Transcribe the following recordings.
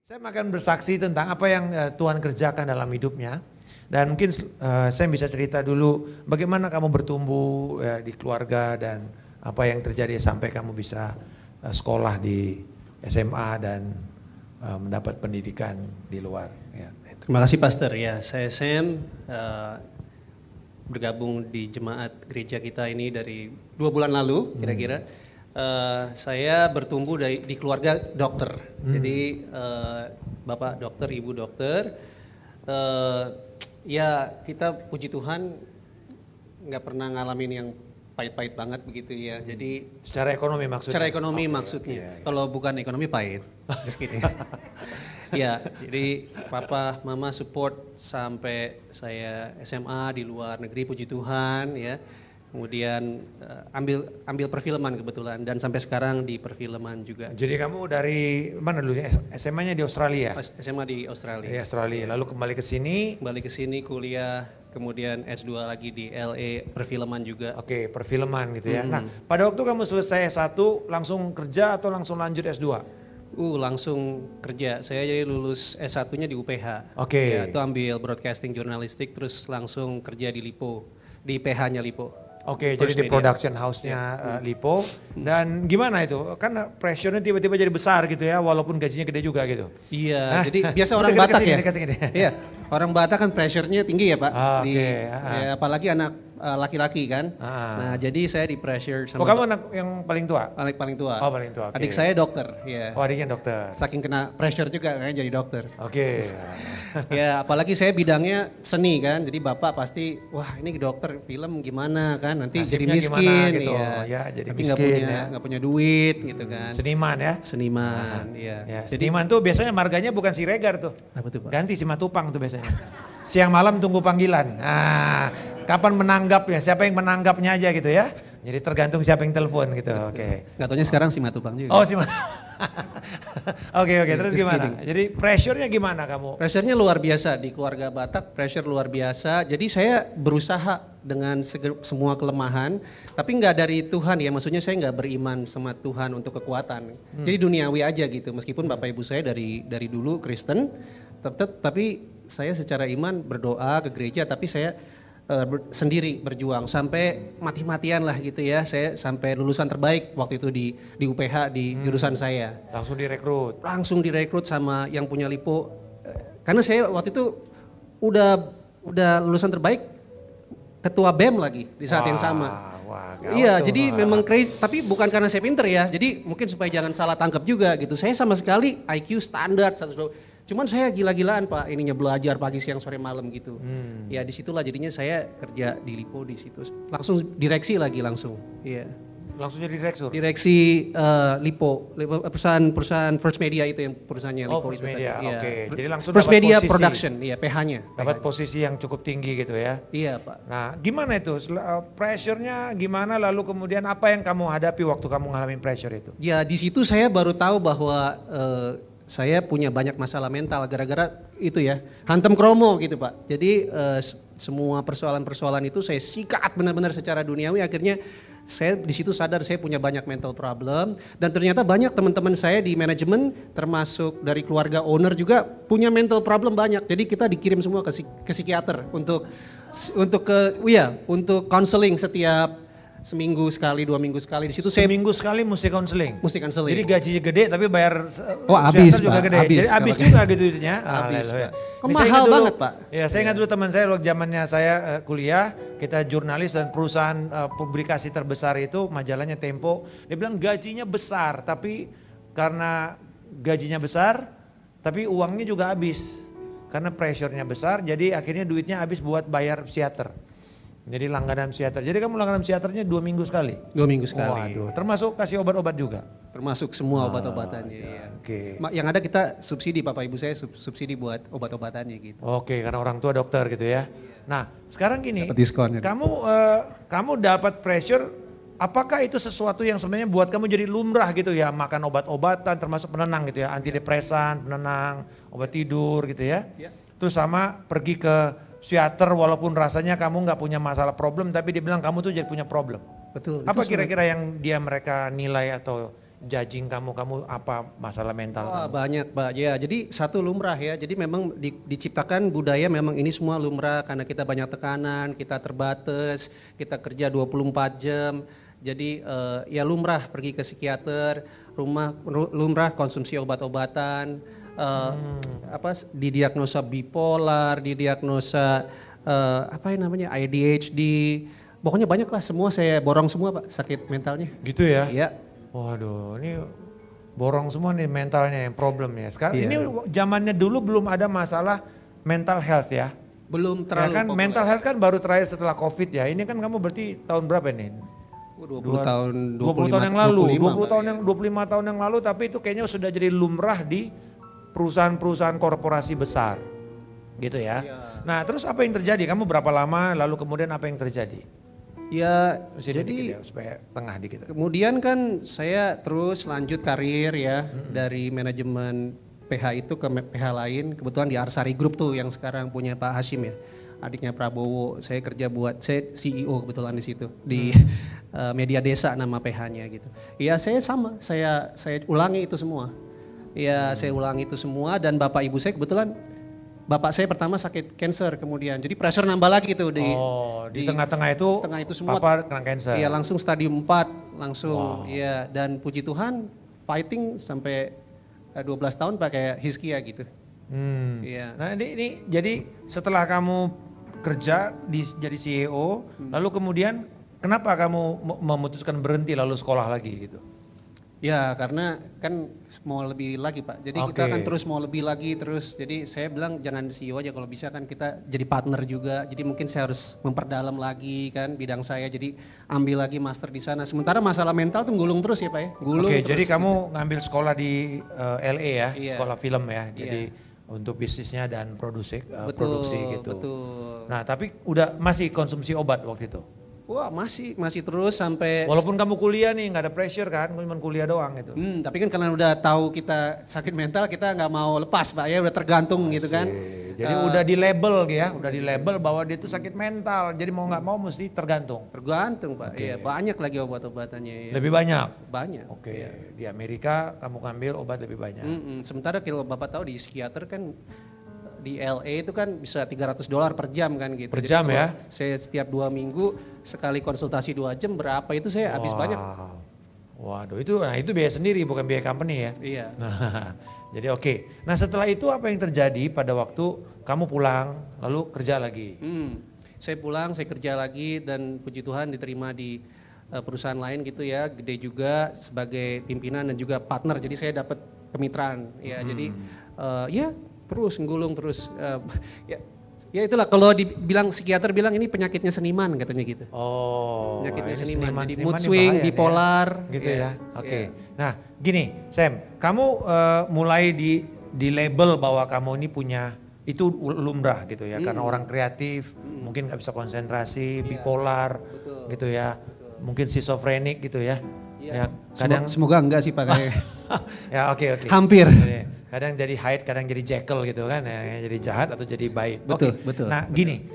Saya akan bersaksi tentang apa yang Tuhan kerjakan dalam hidupnya. Dan mungkin saya bisa cerita dulu bagaimana kamu bertumbuh di keluarga dan apa yang terjadi sampai kamu bisa sekolah di SMA dan mendapat pendidikan di luar. Ya. Terima kasih Pastor. Ya, saya Sam, bergabung di jemaat gereja kita ini dari 2 bulan lalu kira-kira. Saya bertumbuh di keluarga dokter. Jadi bapak dokter, ibu dokter. Ya kita puji Tuhan nggak pernah ngalamin yang pahit-pahit banget begitu ya. Jadi secara ekonomi maksudnya. Secara ekonomi maksudnya. Kalau bukan ekonomi pahit. Just kidding. Ya, jadi papa mama support sampai saya SMA di luar negeri, puji Tuhan ya. Kemudian ambil perfilman kebetulan dan sampai sekarang di perfilman juga. Jadi kamu dari mana dulu? SMA-nya di Australia? SMA di Australia. Di Australia. Lalu kembali ke sini? Kembali ke sini kuliah, kemudian S2 lagi di LA, perfilman juga. Oke, perfilman gitu ya. Nah, pada waktu kamu selesai S1 langsung kerja atau langsung lanjut S2? Langsung kerja. Saya jadi lulus S1-nya di UPH. Oke. Ya, itu ambil broadcasting jurnalistik terus langsung kerja di Lipo, di PH-nya Lipo. Oke, jadi di production house-nya Lipo. Dan gimana itu? Kan pressure-nya tiba-tiba jadi besar gitu ya, walaupun gajinya gede juga gitu. Iya, jadi biasa orang Batak ya. Dekat-dekat. Iya, orang Batak kan pressure-nya tinggi ya Pak. Oke. Ya, apalagi anak laki-laki kan. Nah, jadi saya di pressure sama. kamu anak yang paling tua? Paling tua. Oh, paling tua. Okay. Adik saya dokter, ya. Oh, adiknya dokter. Saking kena pressure juga kan jadi dokter. Oke. Ya, apalagi saya bidangnya seni kan. Jadi Bapak pasti, wah ini dokter film gimana kan, nanti nasibnya jadi miskin gitu. Ya. Jadi tapi miskin nggak punya duit gitu kan. Seniman ya. Seniman, ya. Jadi seniman tuh biasanya marganya bukan Siregar tuh. Apa tuh Pak? Ganti Simatupang tuh biasanya. Siang malam tunggu panggilan. Nah, kapan menanggapnya? Siapa yang menanggapnya aja gitu ya. Jadi tergantung siapa yang telepon gitu. Oke. Nggak taunya sekarang Simatupang juga. Oh, Oke, terus gimana? Jadi pressure-nya gimana kamu? Pressure-nya luar biasa di keluarga Batak, pressure luar biasa. Jadi saya berusaha dengan semua kelemahan, tapi nggak dari Tuhan ya. Maksudnya saya nggak beriman sama Tuhan untuk kekuatan. Jadi duniawi aja gitu. Meskipun bapak ibu saya dari dulu Kristen, tapi saya secara iman berdoa ke gereja, tapi saya sendiri berjuang sampai mati-matian lah gitu ya. Saya sampai lulusan terbaik waktu itu di UPH di jurusan saya. Langsung direkrut sama yang punya Lipo. Karena saya waktu itu udah lulusan terbaik, ketua BEM lagi di saat yang sama. Iya, jadi memang crazy, tapi bukan karena saya pinter ya. Jadi mungkin supaya jangan salah tangkap juga gitu. Saya sama sekali IQ standar 120. Cuman saya gila-gilaan Pak, ininya belajar pagi siang sore malam gitu. Ya disitulah jadinya saya kerja di Lipo di situ. Langsung direksi lagi langsung. Iya. Langsung jadi direktur? Direksi Lipo, perusahaan First Media itu yang perusahaannya Lipo. Oh, First Media, ya. Oke. Jadi langsung First dapat Media posisi, Production, iya PH-nya. Dapat posisi yang cukup tinggi gitu ya? Iya Pak. Nah gimana itu, pressure-nya gimana lalu kemudian apa yang kamu hadapi waktu kamu ngalamin pressure itu? Ya di situ saya baru tahu bahwa saya punya banyak masalah mental gara-gara itu ya, hantem kromo gitu Pak. Jadi semua persoalan-persoalan itu saya sikat benar-benar secara duniawi, akhirnya saya di situ sadar saya punya banyak mental problem dan ternyata banyak teman-teman saya di manajemen termasuk dari keluarga owner juga punya mental problem banyak. Jadi kita dikirim semua ke psikiater untuk counseling setiap seminggu sekali, 2 minggu sekali. Di situ seminggu sekali mesti konseling. Mesti konseling. Jadi gajinya gede tapi bayar habis juga Pak, gede. Jadi habis juga gitu duitnya. Habis Pak. Mahal banget Pak. Ya saya ingat dulu teman saya waktu zamannya saya kuliah, kita jurnalis dan perusahaan publikasi terbesar itu majalahnya Tempo. Dia bilang gajinya besar tapi karena gajinya besar tapi uangnya juga habis. Karena pressure-nya besar jadi akhirnya duitnya habis buat bayar psikiater. Jadi langganan psikiater. Jadi kamu langganan psikiaternya 2 minggu sekali? 2 minggu sekali. Waduh, termasuk kasih obat-obat juga? Termasuk semua obat-obatannya. Ya. Oke. Yang ada kita subsidi, Bapak Ibu saya subsidi buat obat-obatannya gitu. Oke, karena orang tua dokter gitu ya. Nah, sekarang gini, dapat diskon, ya. kamu dapat pressure, apakah itu sesuatu yang sebenarnya buat kamu jadi lumrah gitu ya, makan obat-obatan termasuk penenang gitu ya, antidepresan, penenang, obat tidur gitu ya. Terus sama pergi ke psikiater walaupun rasanya kamu nggak punya masalah problem tapi dia bilang kamu tuh jadi punya problem. Betul. Apa kira-kira yang mereka nilai atau judging kamu apa masalah mental Wah, kamu? banyak Pak. Ya, jadi satu lumrah ya. Jadi memang diciptakan budaya memang ini semua lumrah karena kita banyak tekanan, kita terbatas, kita kerja 24 jam. Jadi ya lumrah pergi ke psikiater, lumrah konsumsi obat-obatan, didiagnosa bipolar, didiagnosa apa yang namanya ADHD. Pokoknya banyak lah, semua saya borong semua Pak sakit mentalnya. Gitu ya? Iya. Waduh, ini borong semua nih mentalnya yang problem ya. Sekarang Iya. ini zamannya dulu belum ada masalah mental health ya. Belum Ya terlalu kan populer. mental health kan baru terakhir setelah Covid ya. Ini kan kamu berarti tahun berapa nih? 20 tahun, 20 tahun yang lalu, 25, 20 tahun yang 25 tahun yang lalu, tapi itu kayaknya sudah jadi lumrah di perusahaan-perusahaan korporasi besar. Gitu ya. Iya. Nah, terus apa yang terjadi? Kamu berapa lama lalu kemudian apa yang terjadi? Ya, Sini jadi dikit ya, supaya tengah dikit. kemudian kan saya terus lanjut karir ya dari manajemen PH itu ke PH lain. Kebetulan di Arsari Group tuh yang sekarang punya Pak Hashim ya, adiknya Prabowo. Saya kerja saya CEO kebetulan di situ di Media Desa nama PH-nya gitu. Ya saya sama, saya ulangi itu semua. Ya saya ulangi itu semua dan bapak ibu saya kebetulan. Bapak saya pertama sakit cancer kemudian, jadi pressure nambah lagi tuh di tengah-tengah itu, semua. papa kena cancer. Iya langsung stadium 4 langsung, ya dan puji Tuhan fighting sampai 12 tahun pakai Hiskia gitu. Iya. Nah ini jadi setelah kamu kerja jadi CEO, lalu kemudian kenapa kamu memutuskan berhenti lalu sekolah lagi gitu? Ya karena kan mau lebih lagi Pak, jadi kita kan terus mau lebih lagi terus, jadi saya bilang jangan CEO aja, kalau bisa kan kita jadi partner juga, jadi mungkin saya harus memperdalam lagi kan bidang saya, jadi ambil lagi master di sana, sementara masalah mental tuh gulung terus ya Pak ya, gulung terus. Jadi kamu ngambil sekolah di LA ya, Iya. sekolah film ya, jadi untuk bisnisnya dan produksi gitu. Betul. Nah tapi masih konsumsi obat waktu itu? Wah masih terus sampai. Walaupun kamu kuliah nih nggak ada pressure kan, cuma kuliah doang gitu. Tapi kan karena udah tahu kita sakit mental kita nggak mau lepas Pak ya, udah tergantung gitu kan. Jadi udah di label ya, udah di label bahwa dia itu sakit mental. Jadi mau nggak mau mesti tergantung. Tergantung Pak, iya banyak lagi obat-obatannya. Ya. Lebih banyak? Banyak. Oke, Iya. di Amerika kamu ngambil obat lebih banyak. Sementara kalau Bapak tahu di psikiater kan di LA itu kan bisa $300 per jam kan gitu. Per Jadi jam kalau ya? Saya setiap 2 minggu sekali konsultasi 2 jam berapa itu saya habis banyak. Waduh, itu biaya sendiri bukan biaya company ya. Iya. Nah, jadi oke. Nah setelah itu apa yang terjadi pada waktu kamu pulang lalu kerja lagi? Saya pulang, saya kerja lagi dan puji Tuhan diterima di perusahaan lain gitu ya, gede juga sebagai pimpinan dan juga partner. Jadi saya dapat kemitraan ya. Jadi ya terus nggulung terus ya itulah kalau dibilang psikiater bilang ini penyakitnya seniman katanya gitu. Oh, Penyakitnya ini seniman. Jadi mood ini swing, bahaya nih ya. bipolar Gitu ya. Oke. Iya. Nah, gini, Sam, kamu mulai di label bahwa kamu ini punya itu lumrah gitu ya, karena orang kreatif, mungkin nggak bisa konsentrasi, bipolar, betul. gitu ya, mungkin schizophrenic gitu ya. Iya. Ya, kadang Semoga enggak sih Pak kayak. ya oke. Hampir. Kadang jadi Hyde, kadang jadi Jekyll gitu kan, ya, jadi jahat atau jadi baik. Betul, Oke. betul. Nah, gini,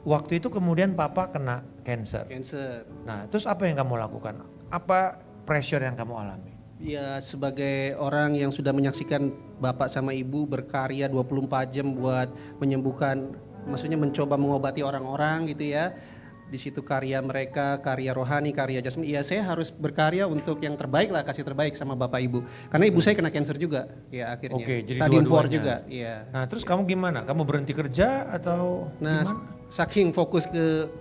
waktu itu kemudian papa kena cancer. Cancer. Nah, terus apa yang kamu lakukan? Apa pressure yang kamu alami? Ya sebagai orang yang sudah menyaksikan bapak sama ibu berkarya 24 jam buat menyembuhkan, maksudnya mencoba mengobati orang-orang gitu ya. Di situ karya mereka, karya rohani, karya jasmani. Ya saya harus berkarya untuk yang terbaik lah, kasih terbaik sama bapak ibu. Karena ibu saya kena cancer juga ya akhirnya. Oke, jadi Stadium 4 dua-duanya. juga, iya. Nah, terus kamu gimana? Kamu berhenti kerja atau Nah, gimana? saking fokus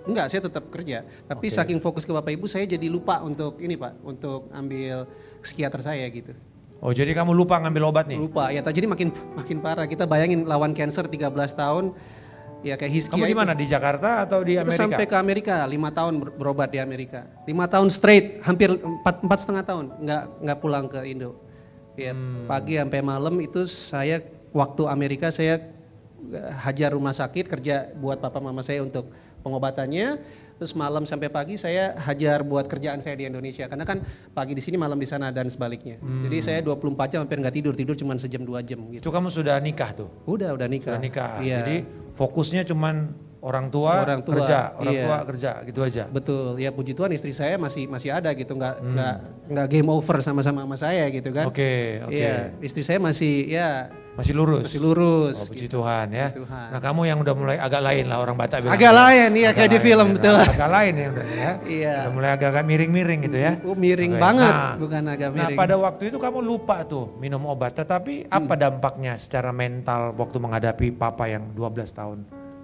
enggak saya tetap kerja, tapi saking fokus ke bapak ibu saya jadi lupa untuk ini Pak, untuk ambil psikiater saya gitu. Oh, jadi kamu lupa ngambil obat nih? Lupa ya, jadi makin parah. Kita bayangin lawan cancer 13 tahun, ya kayak Hiskia. Kamu di mana? Di Jakarta atau di Kita Amerika? sampai ke Amerika, 5 tahun berobat di Amerika. 5 tahun straight, hampir 4,5 tahun nggak pulang ke Indo. Ya, pagi sampai malam itu saya waktu Amerika saya hajar rumah sakit kerja buat papa mama saya untuk pengobatannya. Terus malam sampai pagi saya hajar buat kerjaan saya di Indonesia. Karena kan pagi di sini malam di sana dan sebaliknya. Jadi saya 24 jam hampir nggak tidur cuma sejam 2 jam gitu. Itu kamu sudah nikah tuh? Udah nikah. Sudah nikah. Iya. Jadi fokusnya cuman Orang tua, Orang tua, kerja, orang iya. tua kerja, gitu aja. Betul, ya puji Tuhan istri saya masih ada gitu, nggak game over sama-sama sama saya gitu kan. Oke. Iya, istri saya masih Masih lurus. masih lurus. Oh, puji gitu. Tuhan ya. Puji Tuhan. Nah, kamu yang udah mulai agak lain lah orang Batak bilang. Agak lain, iya Agak kayak di lain, film ya. betul. Agak lain ya udah ya. Iya. Udah mulai agak-agak miring-miring gitu ya. Miring Oke. banget, Nah, bukan agak Nah, miring. pada waktu itu kamu lupa tuh minum obat, tetapi apa dampaknya secara mental waktu menghadapi papa yang 12 tahun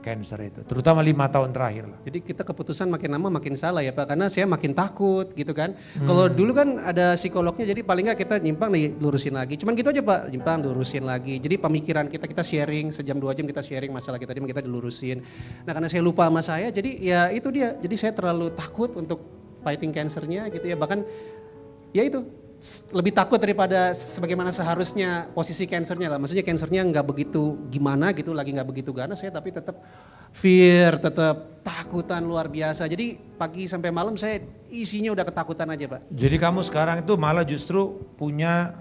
cancer itu, terutama 5 tahun terakhir lah. Jadi kita keputusan makin lama makin salah ya Pak, karena saya makin takut gitu kan. Kalau dulu kan ada psikolognya, jadi paling nggak kita nyimpang nih lurusin lagi. Cuman gitu aja Pak, nyimpang lurusin lagi. Jadi pemikiran kita sharing, sejam 2 jam kita sharing masalah kita dilurusin. Nah karena saya lupa sama saya, jadi ya itu dia. Jadi saya terlalu takut untuk fighting cancernya gitu ya. Bahkan ya itu lebih takut daripada sebagaimana seharusnya posisi cancernya lah. Maksudnya cancernya nggak begitu gimana gitu, lagi nggak begitu ganas saya, tapi tetap fear, tetap takutan luar biasa. Jadi pagi sampai malam saya isinya udah ketakutan aja Pak. Jadi kamu sekarang itu malah justru punya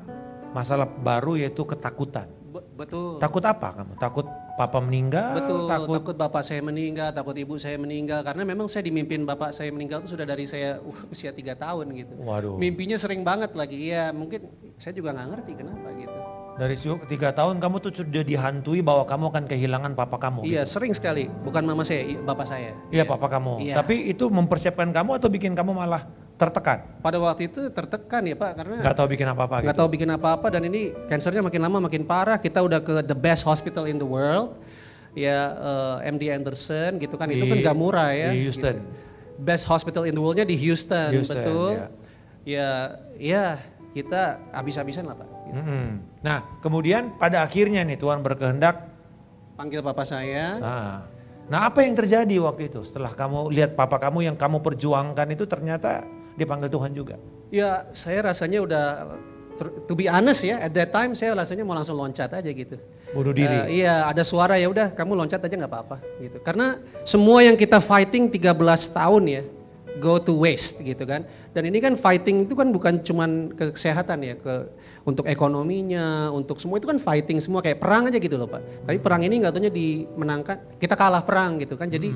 masalah baru yaitu ketakutan. Betul. Takut apa kamu? Takut papa meninggal? Betul, Takut takut bapak saya meninggal, takut ibu saya meninggal. Karena memang saya dimimpin bapak saya meninggal itu sudah dari saya usia 3 tahun gitu. Waduh. Mimpinya sering banget lagi, ya mungkin saya juga nggak ngerti kenapa gitu. Dari 3 tahun kamu tuh sudah dihantui bahwa kamu akan kehilangan papa kamu. Iya gitu. sering sekali, bukan mama saya, bapak saya. Iya papa kamu. Iya. Tapi itu mempersiapkan kamu atau bikin kamu malah tertekan? Pada waktu itu tertekan ya Pak, karena Gak tahu bikin apa-apa gitu. nggak tahu bikin apa-apa, dan ini kansernya makin lama makin parah. Kita udah ke the best hospital in the world, ya MD Anderson gitu kan, itu kan gak murah ya. Di Houston. Gitu. Best hospital in the worldnya di Houston, betul. Ya kita habis-habisan lah Pak. Gitu. Nah kemudian pada akhirnya nih Tuhan berkehendak. Panggil papa saya. Nah apa yang terjadi waktu itu setelah kamu lihat papa kamu yang kamu perjuangkan itu ternyata dipanggil Tuhan juga? Ya saya rasanya udah, to be honest ya, at that time saya rasanya mau langsung loncat aja gitu. Bunuh diri? Iya ada suara, ya udah kamu loncat aja nggak apa-apa gitu. Karena semua yang kita fighting 13 tahun ya, go to waste gitu kan. Dan ini kan fighting itu kan bukan cuman kesehatan ya, untuk ekonominya, untuk semua itu kan fighting semua, kayak perang aja gitu loh Pak. Tapi perang ini nggak taunya dimenangkan, kita kalah perang gitu kan. Jadi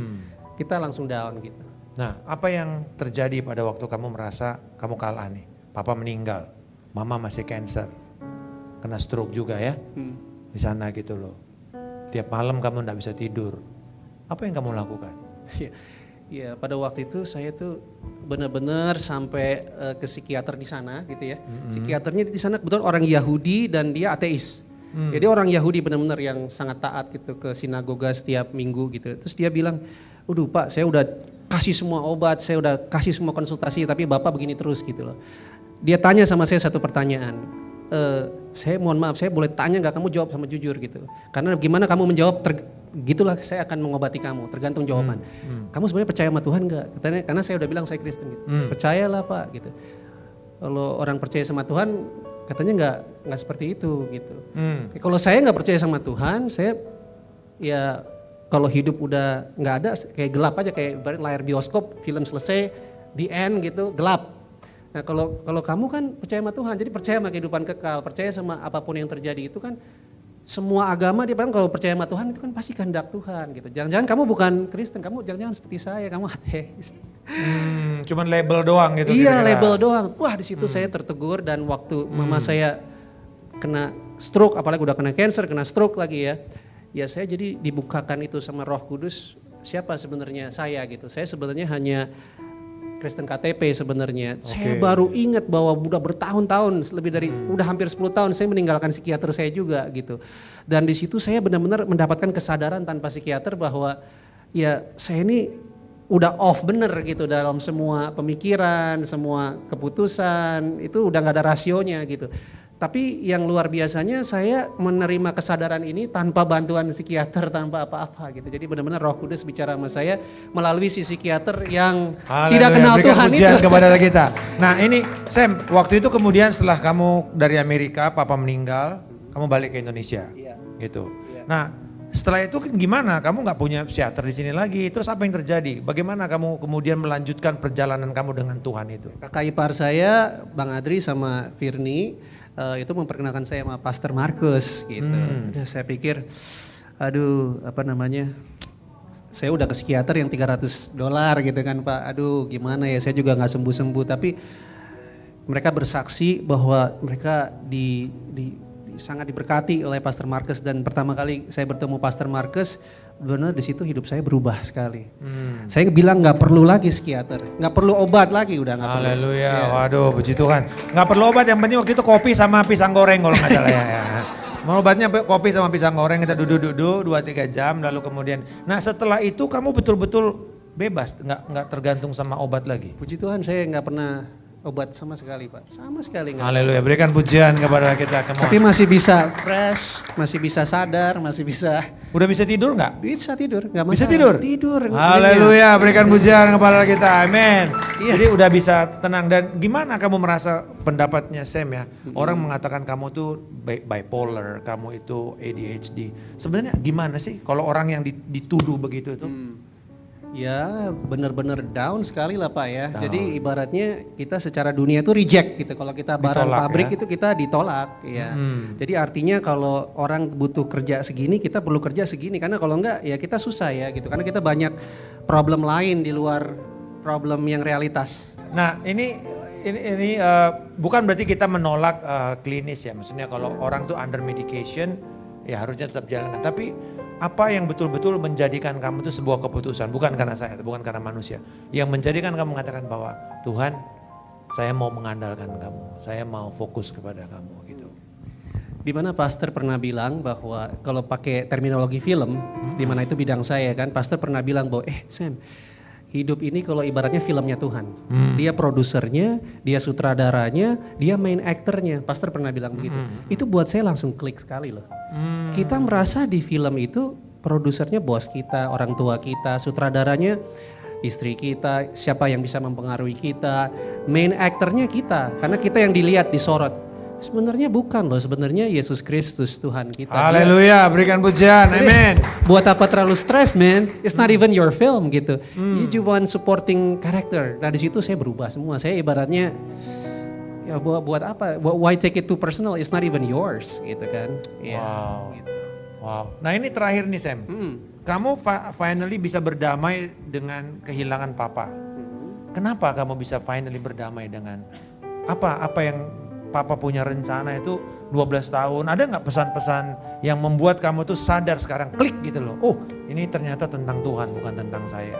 kita langsung down gitu. Nah apa yang terjadi pada waktu kamu merasa kamu kalah nih? Papa meninggal, mama masih cancer, kena stroke juga ya di sana gitu loh. Tiap malam kamu nggak bisa tidur. Apa yang kamu lakukan? Ya pada waktu itu saya tuh benar-benar sampai ke psikiater di sana gitu ya. Psikiaternya di sana kebetulan orang Yahudi dan dia ateis. Jadi orang Yahudi benar-benar yang sangat taat gitu ke sinagoga setiap minggu gitu. Terus dia bilang, "Waduh Pak, saya udah kasih semua obat, saya udah kasih semua konsultasi, tapi Bapak begini terus gitu loh." Dia tanya sama saya satu pertanyaan. Saya mohon maaf, saya boleh tanya nggak, kamu jawab sama jujur gitu. Karena gimana kamu menjawab, gitulah saya akan mengobati kamu, tergantung jawaban. Kamu sebenarnya percaya sama Tuhan nggak? Katanya, karena saya udah bilang saya Kristen gitu. Percayalah Pak gitu. Kalau orang percaya sama Tuhan, katanya nggak seperti itu gitu. Kalau saya nggak percaya sama Tuhan, saya ya kalau hidup udah nggak ada, kayak gelap aja, kayak layar bioskop, film selesai, the end gitu, gelap. Nah kalau kamu kan percaya sama Tuhan, jadi percaya sama kehidupan kekal, percaya sama apapun yang terjadi itu kan, semua agama dia bilang kalau percaya sama Tuhan itu kan pasti kehendak Tuhan gitu. Jangan-jangan kamu bukan Kristen, kamu jangan-jangan seperti saya, kamu ateis. Cuman label doang gitu. Iya, label doang. Wah di situ saya tertegur, dan waktu mama saya kena stroke, apalagi udah kena cancer, kena stroke lagi ya. Ya saya jadi dibukakan itu sama Roh Kudus, siapa sebenarnya saya gitu. Saya sebenarnya hanya Kristen KTP sebenarnya. Saya baru ingat bahwa udah bertahun-tahun, lebih dari udah hampir 10 tahun saya meninggalkan psikiater saya juga gitu. Dan di situ saya benar-benar mendapatkan kesadaran tanpa psikiater bahwa ya saya ini udah off bener gitu dalam semua pemikiran, semua keputusan, itu udah gak ada rasionya gitu. Tapi yang luar biasanya saya menerima kesadaran ini tanpa bantuan psikiater, tanpa apa-apa gitu. Jadi benar-benar Roh Kudus bicara sama saya melalui si psikiater yang tidak kenal Tuhan itu. Kepada kita. Nah ini Sam, waktu itu kemudian setelah kamu dari Amerika, papa meninggal, kamu balik ke Indonesia, gitu. Nah setelah itu gimana? Kamu nggak punya psikiater di sini lagi. Terus apa yang terjadi? Bagaimana kamu kemudian melanjutkan perjalanan kamu dengan Tuhan itu? Kakak ipar saya, Bang Adri sama Firni, itu memperkenalkan saya sama Pastor Markus gitu. Saya pikir, aduh apa namanya, saya udah ke psikiater yang $300 gitu kan Pak. Aduh gimana ya, saya juga nggak sembuh-sembuh. Tapi mereka bersaksi bahwa mereka sangat diberkati oleh Pastor Marcus. Dan pertama kali saya bertemu Pastor Marcus, benar di situ hidup saya berubah sekali. Saya bilang nggak perlu lagi psikiater, nggak perlu obat lagi, udah nggak perlu. Haleluya, Ya. waduh puji Tuhan. Nggak perlu obat, yang penting waktu itu kopi sama pisang goreng kalau nggak salah ya. Mau obatnya kopi sama pisang goreng, kita duduk-duduk 2-3 jam lalu kemudian. Nah setelah itu kamu betul-betul bebas, nggak tergantung sama obat lagi. Puji Tuhan saya nggak pernah obat sama sekali Pak, sama sekali nggak. Haleluya, berikan pujian kepada kita semua. Tapi masih bisa fresh, masih bisa sadar, masih bisa. Udah bisa tidur nggak? Bisa tidur, nggak masalah. Bisa tidur? Tidur. Haleluya, berikan pujian kepada kita, amin. Iya. Jadi udah bisa tenang. Dan gimana kamu merasa pendapatnya Sam ya? Orang mengatakan kamu tuh bipolar, kamu itu ADHD. Sebenarnya gimana sih kalau orang yang dituduh begitu itu? Ya benar-benar down sekali lah Pak ya. Down. Jadi ibaratnya kita secara dunia itu reject gitu. Kalau kita barang Ditolak, pabrik ya? itu kita ditolak ya. Jadi artinya kalau orang butuh kerja segini, kita perlu kerja segini. Karena kalau enggak ya kita susah ya gitu. Karena kita banyak problem lain di luar problem yang realitas. Nah ini bukan berarti kita menolak klinis ya. Maksudnya kalau orang tuh under medication ya harusnya tetap jalankan. Tapi apa yang betul-betul menjadikan kamu itu sebuah keputusan, bukan karena saya, bukan karena manusia, yang menjadikan kamu mengatakan bahwa Tuhan, saya mau mengandalkan kamu, saya mau fokus kepada kamu gitu. Di mana pastor pernah bilang bahwa kalau pakai terminologi film, di mana itu bidang saya kan, pastor pernah bilang bahwa Sam, hidup ini kalau ibaratnya filmnya Tuhan. Dia produsernya, dia sutradaranya, dia main aktornya. Pastor pernah bilang begitu. Itu buat saya langsung klik sekali loh. Kita merasa di film itu produsernya bos kita, orang tua kita, sutradaranya istri kita, siapa yang bisa mempengaruhi kita, main aktornya kita, karena kita yang dilihat, disorot. Sebenarnya bukan loh, sebenarnya Yesus Kristus Tuhan kita. Haleluya, berikan pujian, amin. Buat apa terlalu stres, man? It's not even your film gitu. You cuma supporting character. Nah di situ saya berubah semua. Saya ibaratnya ya buat apa? Why take it too personal? It's not even yours, gitu kan? Ya, Wow. gitu. Wow. Nah ini terakhir nih Sam, kamu finally bisa berdamai dengan kehilangan papa. Kenapa kamu bisa finally berdamai dengan apa yang papa punya rencana itu 12 tahun. Ada nggak pesan-pesan yang membuat kamu tuh sadar sekarang klik gitu loh. Oh ini ternyata tentang Tuhan bukan tentang saya.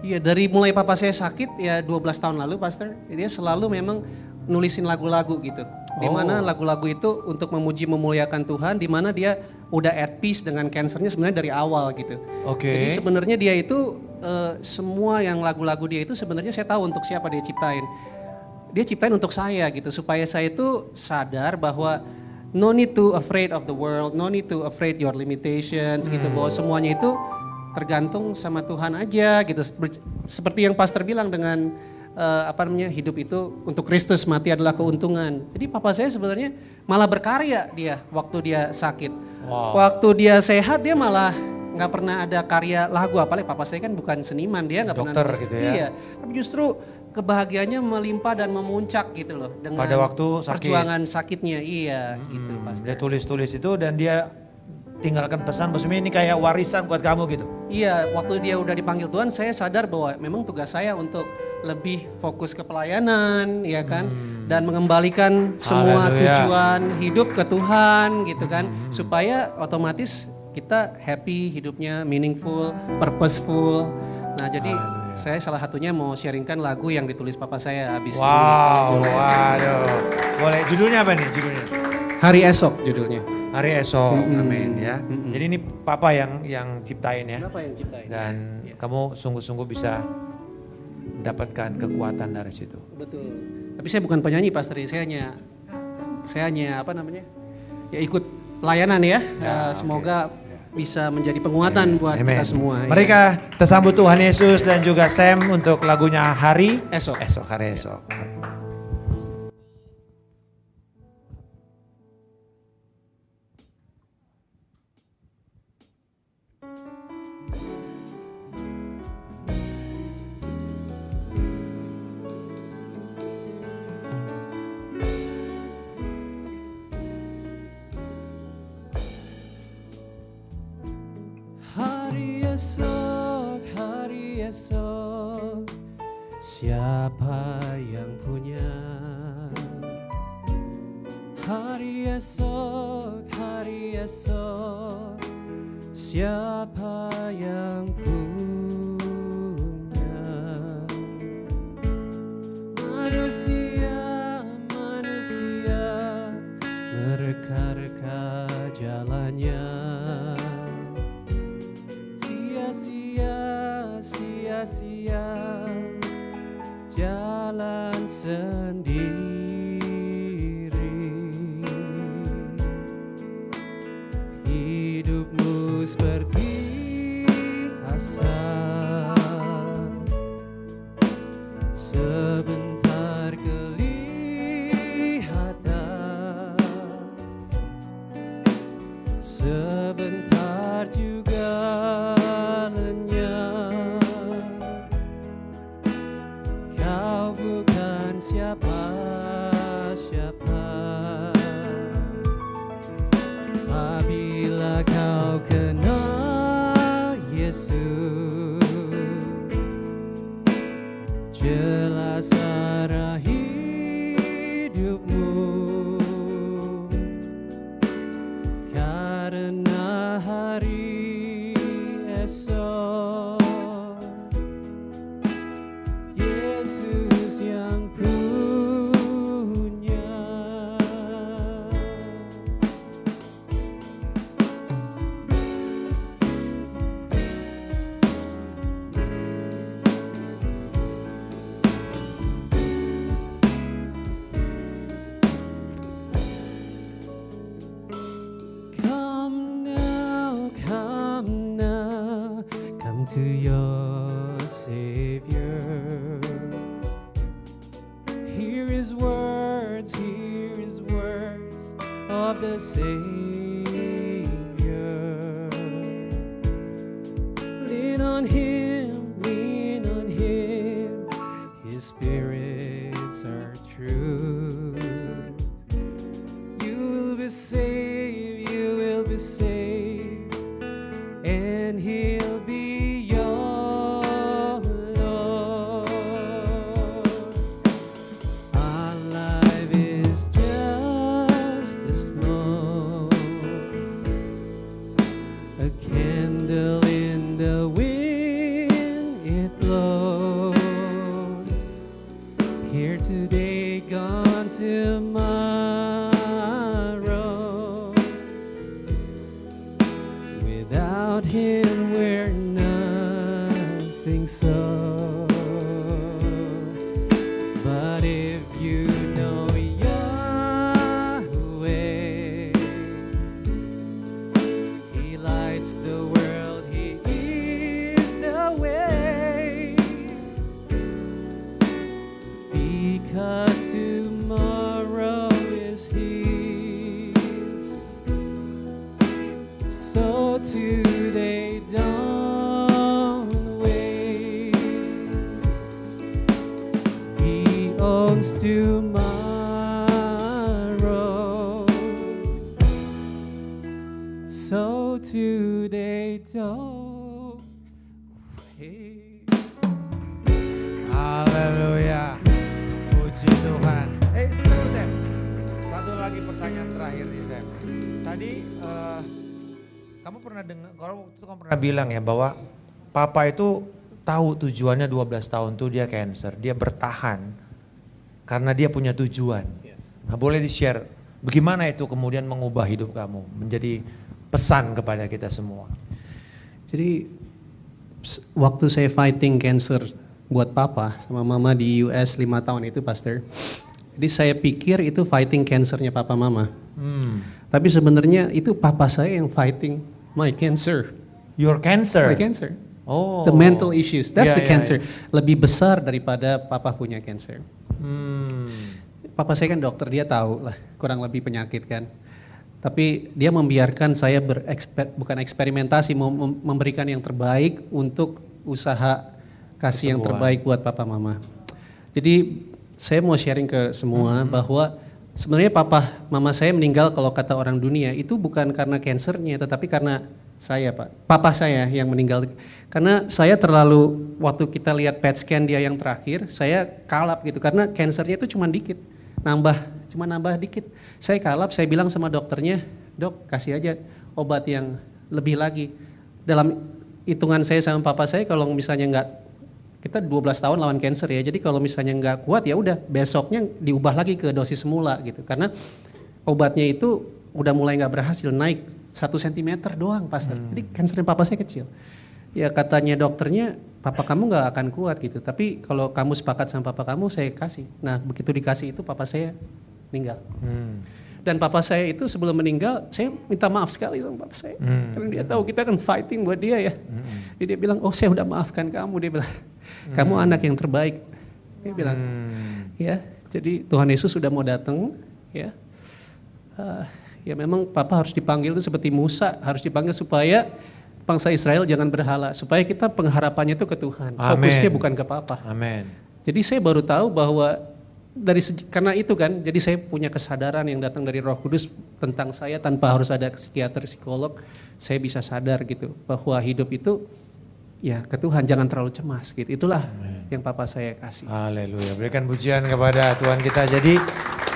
Iya dari mulai papa saya sakit ya 12 tahun lalu pastor, dia selalu memang nulisin lagu-lagu gitu. Dimana lagu-lagu itu untuk memuji memuliakan Tuhan, dimana dia udah at peace dengan kansernya sebenarnya dari awal gitu. Oke. Jadi sebenarnya dia itu semua yang lagu-lagu dia itu sebenarnya saya tahu untuk siapa dia ciptain. Dia ciptain untuk saya gitu supaya saya itu sadar bahwa no need to afraid of the world, no need to afraid your limitations gitu, bahwa semuanya itu tergantung sama Tuhan aja gitu. Seperti yang pastor bilang dengan hidup itu untuk Kristus, mati adalah keuntungan. Jadi papa saya sebenarnya malah berkarya dia waktu dia sakit. Wow. Waktu dia sehat dia malah nggak pernah ada karya lagu, apalagi papa saya kan bukan seniman, dia nggak pernah Dokter nulis. gitu ya. Iya, tapi justru kebahagiaannya melimpah dan memuncak gitu loh dengan Pada waktu sakit. perjuangan sakitnya. Iya, gitu pastor. Dia tulis-tulis itu dan dia tinggalkan pesan, maksudnya ini kayak warisan buat kamu gitu. Iya, waktu dia udah dipanggil Tuhan, saya sadar bahwa memang tugas saya untuk lebih fokus ke pelayanan, ya kan, dan mengembalikan semua Haleluya. tujuan hidup ke Tuhan, gitu kan, supaya otomatis kita happy, hidupnya meaningful, purposeful. Nah, jadi saya salah satunya mau sharingkan lagu yang ditulis papa saya habis Wow, ini. waduh. Boleh, judulnya apa nih judulnya? Hari Esok judulnya. Hari esok, amin ya. Jadi ini papa yang ciptain ya. Siapa yang ciptain? Dan kamu sungguh-sungguh bisa mendapatkan kekuatan dari situ. Betul. Tapi saya bukan penyanyi pastor, saya hanya ya ikut pelayanan ya. Semoga bisa menjadi penguatan buat Amen. kita semua. Mereka tersambut Tuhan Yesus dan juga Sam untuk lagunya Hari Esok. Hari esok. Hari esok esok, siapa yang punya? Hari esok, siapa yang punya? Manusia mereka-reka jalannya, sia-sia jalan sendiri. Hidupmu seperti asap, sebentar kelihatan, sebentar juga lenyap. Kau bukan siapa-siapa apabila kau kenal Yesus. Jelas arah hidupmu, karena hari esok Yesus yang punya. Come now, come to your Savior. Hear His words of the Savior. Lean on Him, His spirits are true. You will be saved, and He'll be your Lord. Our life is just a smoke, a candle in the wind it blows. Here today, gone tomorrow. Without Him, we're nothing so. But if you know Yahweh, He lights the world, He is the way. Because tomorrow is His, so today don't wait. He owns tomorrow, so today don't wait. Haleluya. Puji Tuhan. Sebentar Sam. Satu lagi pertanyaan terakhir nih Sam. Tadi kamu pernah dengar, kalau waktu itu kamu pernah bilang ya bahwa papa itu tahu tujuannya 12 tahun tuh dia cancer. Dia bertahan karena dia punya tujuan. Nah, boleh di-share bagaimana itu kemudian mengubah hidup kamu menjadi pesan kepada kita semua. Jadi waktu saya fighting cancer buat papa sama mama di US 5 tahun itu pastor. Jadi saya pikir itu fighting cancernya papa mama. Tapi sebenarnya itu papa saya yang fighting my cancer. Your cancer? My cancer. Oh. The mental issues, that's Yeah, the cancer. Lebih besar daripada papa punya cancer. Papa saya kan dokter, dia tahu lah kurang lebih penyakit kan. Tapi dia membiarkan saya bukan eksperimentasi, memberikan yang terbaik untuk usaha kasih yang terbaik buat papa mama. Jadi saya mau sharing ke semua bahwa sebenarnya papa mama saya meninggal kalau kata orang dunia itu bukan karena kansernya, tetapi karena Saya Pak, papa saya yang meninggal. Karena saya terlalu, waktu kita lihat PET scan dia yang terakhir, saya kalap gitu. Karena kansernya itu cuma dikit, cuma nambah dikit. Saya kalap, saya bilang sama dokternya, dok kasih aja obat yang lebih lagi. Dalam hitungan saya sama papa saya, kalau misalnya nggak, kita 12 tahun lawan kanker ya, jadi kalau misalnya nggak kuat ya udah besoknya diubah lagi ke dosis semula gitu. Karena obatnya itu udah mulai nggak berhasil, naik 1 cm doang pastor. Jadi kansernya papa saya kecil. Ya katanya dokternya, papa kamu nggak akan kuat gitu. Tapi kalau kamu sepakat sama papa kamu, saya kasih. Nah begitu dikasih itu papa saya meninggal. Dan papa saya itu sebelum meninggal, saya minta maaf sekali sama papa saya. Karena dia tahu kita kan fighting buat dia ya. Jadi dia bilang, oh saya udah maafkan kamu. Dia bilang, kamu anak yang terbaik. Dia bilang, ya. Jadi Tuhan Yesus sudah mau datang, ya. Ya memang papa harus dipanggil itu seperti Musa, harus dipanggil supaya bangsa Israel jangan berhala, supaya kita pengharapannya itu ke Tuhan, fokusnya bukan ke papa. Amin. Jadi saya baru tahu bahwa karena itu kan, jadi saya punya kesadaran yang datang dari Roh Kudus tentang saya tanpa harus ada psikiater, psikolog, saya bisa sadar gitu bahwa hidup itu ya ke Tuhan, jangan terlalu cemas gitu. Itulah yang papa saya kasih. Haleluya. Berikan pujian kepada Tuhan kita. Jadi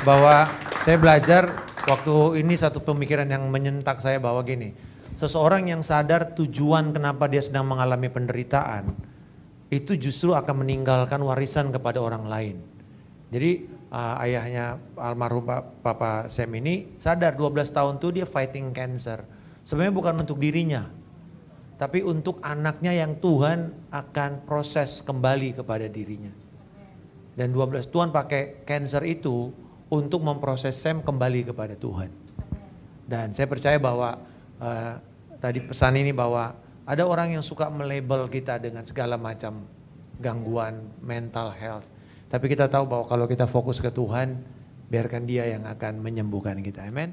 bahwa saya belajar waktu ini satu pemikiran yang menyentak saya bahwa gini, seseorang yang sadar tujuan kenapa dia sedang mengalami penderitaan, itu justru akan meninggalkan warisan kepada orang lain. Jadi ayahnya almarhum Papa Sam ini sadar 12 tahun tuh dia fighting cancer. Sebenarnya bukan untuk dirinya, tapi untuk anaknya yang Tuhan akan proses kembali kepada dirinya. Dan 12 Tuhan pakai cancer itu untuk memproses Sam kembali kepada Tuhan. Dan saya percaya bahwa tadi pesan ini bahwa ada orang yang suka melabel kita dengan segala macam gangguan mental health. Tapi kita tahu bahwa kalau kita fokus ke Tuhan, biarkan Dia yang akan menyembuhkan kita. Amin.